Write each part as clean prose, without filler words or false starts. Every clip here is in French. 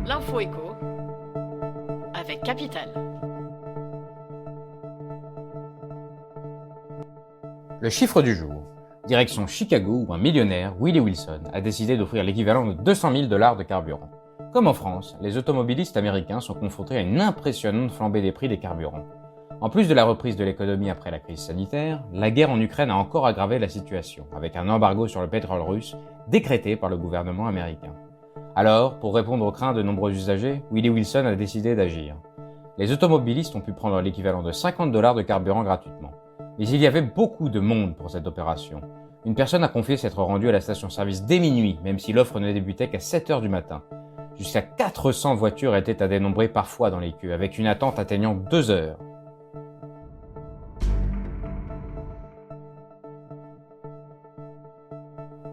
L'info éco avec Capital. Le chiffre du jour. Direction Chicago où un millionnaire, Willie Wilson, a décidé d'offrir l'équivalent de 200 000 $ de carburant. Comme en France, les automobilistes américains sont confrontés à une impressionnante flambée des prix des carburants. En plus de la reprise de l'économie après la crise sanitaire, la guerre en Ukraine a encore aggravé la situation, avec un embargo sur le pétrole russe décrété par le gouvernement américain. Alors, pour répondre aux craintes de nombreux usagers, Willie Wilson a décidé d'agir. Les automobilistes ont pu prendre l'équivalent de 50 $ de carburant gratuitement. Mais il y avait beaucoup de monde pour cette opération. Une personne a confié s'être rendue à la station-service dès minuit, même si l'offre ne débutait qu'à 7 h du matin. Jusqu'à 400 voitures étaient à dénombrer parfois dans les queues, avec une attente atteignant 2 heures.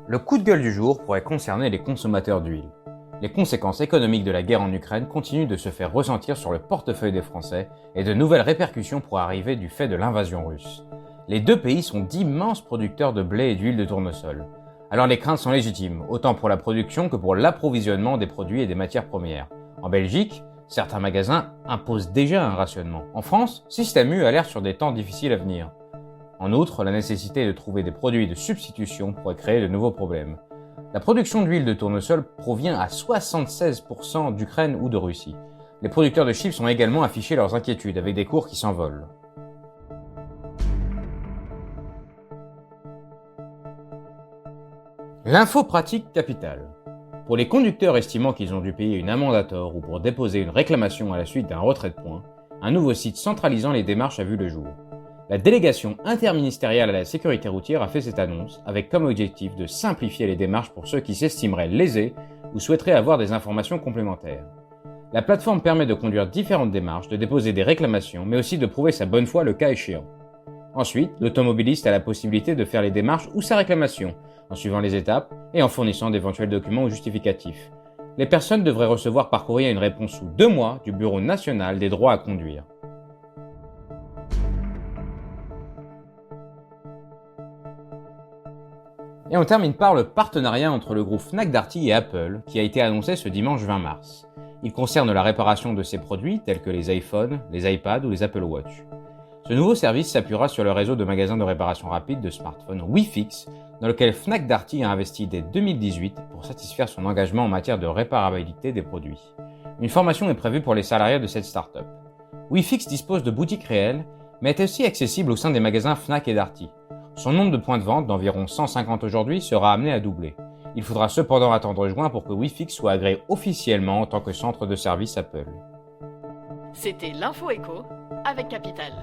Le coup de gueule du jour pourrait concerner les consommateurs d'huile. Les conséquences économiques de la guerre en Ukraine continuent de se faire ressentir sur le portefeuille des Français et de nouvelles répercussions pourraient arriver du fait de l'invasion russe. Les deux pays sont d'immenses producteurs de blé et d'huile de tournesol. Alors les craintes sont légitimes, autant pour la production que pour l'approvisionnement des produits et des matières premières. En Belgique, certains magasins imposent déjà un rationnement. En France, Système U alerte sur des temps difficiles à venir. En outre, la nécessité de trouver des produits de substitution pourrait créer de nouveaux problèmes. La production d'huile de tournesol provient à 76% d'Ukraine ou de Russie. Les producteurs de chips ont également affiché leurs inquiétudes avec des cours qui s'envolent. L'info pratique capitale. Pour les conducteurs estimant qu'ils ont dû payer une amende à tort ou pour déposer une réclamation à la suite d'un retrait de points, un nouveau site centralisant les démarches a vu le jour. La délégation interministérielle à la sécurité routière a fait cette annonce avec comme objectif de simplifier les démarches pour ceux qui s'estimeraient lésés ou souhaiteraient avoir des informations complémentaires. La plateforme permet de conduire différentes démarches, de déposer des réclamations, mais aussi de prouver sa bonne foi le cas échéant. Ensuite, l'automobiliste a la possibilité de faire les démarches ou sa réclamation, en suivant les étapes et en fournissant d'éventuels documents ou justificatifs. Les personnes devraient recevoir par courrier une réponse sous 2 mois du Bureau national des droits à conduire. Et on termine par le partenariat entre le groupe Fnac Darty et Apple, qui a été annoncé ce dimanche 20 mars. Il concerne la réparation de ces produits tels que les iPhones, les iPads ou les Apple Watch. Ce nouveau service s'appuiera sur le réseau de magasins de réparation rapide de smartphones WeFix, dans lequel Fnac Darty a investi dès 2018 pour satisfaire son engagement en matière de réparabilité des produits. Une formation est prévue pour les salariés de cette start-up. WeFix dispose de boutiques réelles, mais est aussi accessible au sein des magasins Fnac et Darty. Son nombre de points de vente, d'environ 150 aujourd'hui, sera amené à doubler. Il faudra cependant attendre juin pour que WeFix soit agréé officiellement en tant que centre de service Apple. C'était l'info éco avec Capital.